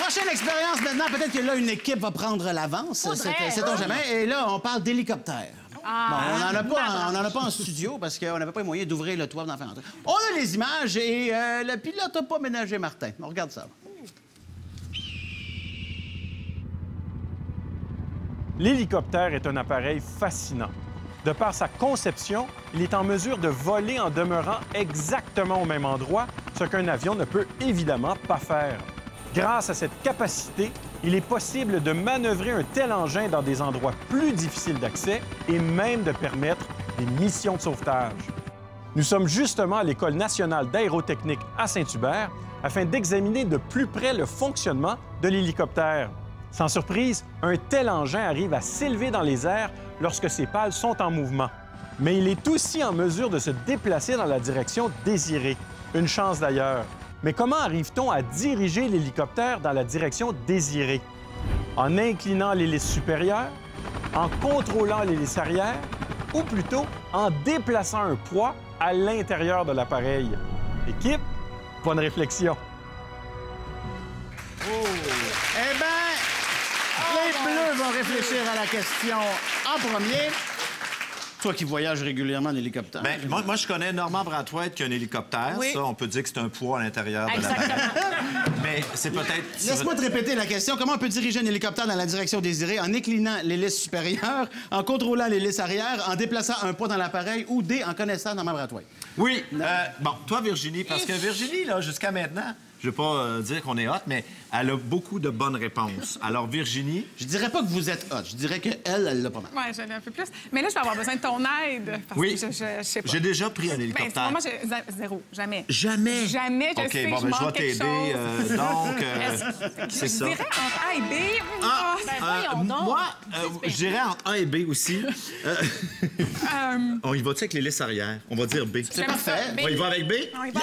Prochaine expérience maintenant, peut-être que là, une équipe va prendre l'avance. Sait-on jamais. Et là, on parle d'hélicoptère. Bon, on n'en a pas en studio parce qu'on n'avait pas les moyens d'ouvrir le toit d'en faire entrer. On a les images et le pilote n'a pas ménagé Martin. On regarde ça. L'hélicoptère est un appareil fascinant. De par sa conception, il est en mesure de voler en demeurant exactement au même endroit, ce qu'un avion ne peut évidemment pas faire. Grâce à cette capacité, il est possible de manœuvrer un tel engin dans des endroits plus difficiles d'accès et même de permettre des missions de sauvetage. Nous sommes justement à l'École nationale d'aérotechnique à Saint-Hubert afin d'examiner de plus près le fonctionnement de l'hélicoptère. Sans surprise, un tel engin arrive à s'élever dans les airs lorsque ses pales sont en mouvement. Mais il est aussi en mesure de se déplacer dans la direction désirée. Une chance d'ailleurs. Mais comment arrive-t-on à diriger l'hélicoptère dans la direction désirée? En inclinant l'hélice supérieure, en contrôlant l'hélice arrière ou plutôt en déplaçant un poids à l'intérieur de l'appareil? Équipe, bonne réflexion. Oh! Eh bien, les Bleus vont réfléchir à la question en premier. Toi qui voyages régulièrement en hélicoptère. Bien, moi, je connais Normand Brathwaite qui a un hélicoptère. Oui. Ça, on peut dire que c'est un poids à l'intérieur de l'appareil. Mais c'est peut-être... Laisse-moi te répéter la question. Comment on peut diriger un hélicoptère dans la direction désirée en inclinant l'hélice supérieure, en contrôlant l'hélice arrière, en déplaçant un poids dans l'appareil ou D, en connaissant Normand Brathwaite? Oui. Bon, toi, Virginie, parce que Virginie, là, jusqu'à maintenant, je veux pas dire qu'on est hot, mais elle a beaucoup de bonnes réponses. Alors, Virginie... Je dirais pas que vous êtes hot. Je dirais qu'elle, elle l'a pas mal. Oui, je l'ai un peu plus. Mais là, je vais avoir besoin de ton aide. Parce Oui. que je sais pas. J'ai déjà pris un hélicoptère. Ben, moi, zéro. Jamais. Jamais? Jamais. Je OK, sais bon, que je ben, je vais manque quelque t'aider. chose. Donc, c'est ça. Je dirais entre A et B. voyons donc. Moi, je dirais entre A et B aussi. On y va-tu avec l'hélice arrière? On va dire B. C'est parfait. On y va avec B? On y va.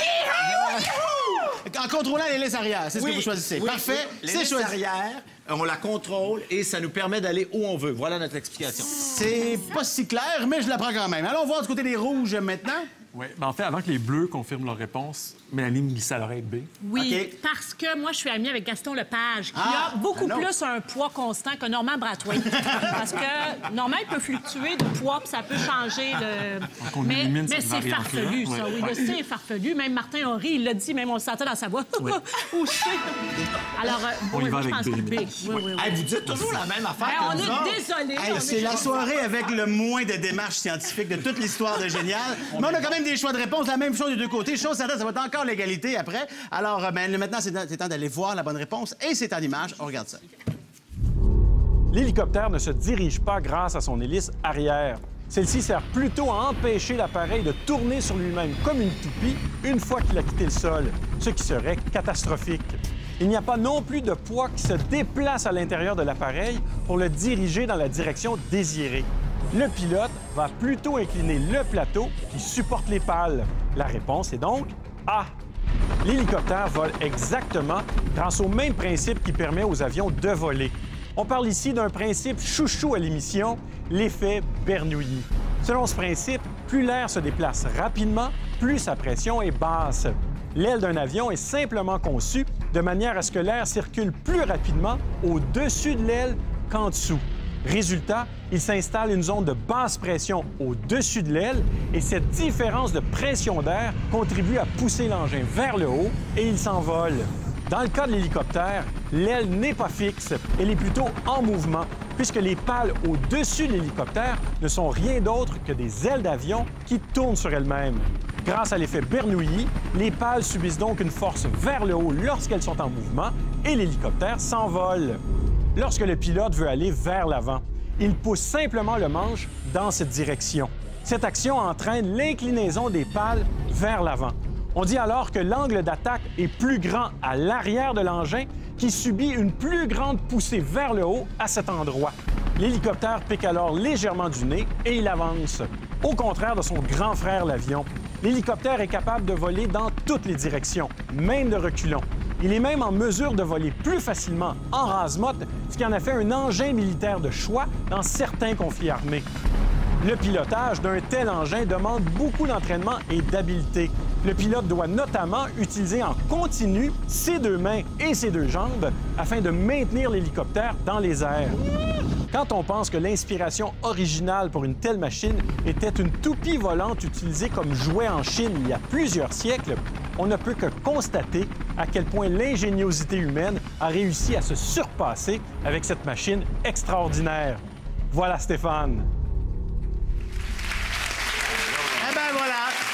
En contrôlant l'hélice arrière, c'est ce que vous choisissez. Oui, Parfait. oui. C'est L'hélice choisi. arrière, on la contrôle et ça nous permet d'aller où on veut. Voilà notre explication. C'est pas si clair, mais je l'apprends quand même. Allons voir du côté des rouges maintenant. Oui, mais en fait, avant que les Bleus confirment leur réponse, Mélanie me glisse à l'oreille B. Oui, OK. parce que moi, je suis amie avec Gaston Lepage, qui a beaucoup ben non. plus un poids constant que Normand Brathwaite. Parce que Normand, il peut fluctuer de poids, puis ça peut changer. on Mais élimine cette c'est variante-là. farfelu, ça. Ouais. Oui, le C est farfelu. Même Martin Henry, il l'a dit, même on le sentait dans sa voix. Oui. Ou C. Alors, On y va moi, je avec pense que B. Oui, oui, oui. Hey, vous dites toujours la même affaire. Ben, on que nous autres. est désolés. Hey, c'est la soirée avec le moins de démarches scientifiques de toute l'histoire de Génial. Mais on a quand même des choix de réponse. La même chose des deux côtés. Chose certaine, ça va être encore l'égalité après. Alors, maintenant, c'est temps d'aller voir la bonne réponse. Et c'est en image. On regarde ça. L'hélicoptère ne se dirige pas grâce à son hélice arrière. Celle-ci sert plutôt à empêcher l'appareil de tourner sur lui-même comme une toupie une fois qu'il a quitté le sol, ce qui serait catastrophique. Il n'y a pas non plus de poids qui se déplace à l'intérieur de l'appareil pour le diriger dans la direction désirée. Le pilote va plutôt incliner le plateau qui supporte les pales. La réponse est donc A. L'hélicoptère vole exactement grâce au même principe qui permet aux avions de voler. On parle ici d'un principe chouchou à l'émission, l'effet Bernoulli. Selon ce principe, plus l'air se déplace rapidement, plus sa pression est basse. L'aile d'un avion est simplement conçue de manière à ce que l'air circule plus rapidement au-dessus de l'aile qu'en dessous. Résultat, il s'installe une zone de basse pression au-dessus de l'aile et cette différence de pression d'air contribue à pousser l'engin vers le haut et il s'envole. Dans le cas de l'hélicoptère, l'aile n'est pas fixe, elle est plutôt en mouvement puisque les pales au-dessus de l'hélicoptère ne sont rien d'autre que des ailes d'avion qui tournent sur elles-mêmes. Grâce à l'effet Bernoulli, les pales subissent donc une force vers le haut lorsqu'elles sont en mouvement et l'hélicoptère s'envole. Lorsque le pilote veut aller vers l'avant, il pousse simplement le manche dans cette direction. Cette action entraîne l'inclinaison des pales vers l'avant. On dit alors que l'angle d'attaque est plus grand à l'arrière de l'engin qui subit une plus grande poussée vers le haut à cet endroit. L'hélicoptère pique alors légèrement du nez et il avance. Au contraire de son grand frère l'avion, l'hélicoptère est capable de voler dans toutes les directions, même de reculons. Il est même en mesure de voler plus facilement en rase-motte, ce qui en a fait un engin militaire de choix dans certains conflits armés. Le pilotage d'un tel engin demande beaucoup d'entraînement et d'habileté. Le pilote doit notamment utiliser en continu ses 2 mains et ses 2 jambes afin de maintenir l'hélicoptère dans les airs. Quand on pense que l'inspiration originale pour une telle machine était une toupie volante utilisée comme jouet en Chine il y a plusieurs siècles, on ne peut que constater à quel point l'ingéniosité humaine a réussi à se surpasser avec cette machine extraordinaire. Voilà, Stéphane. Eh ben voilà!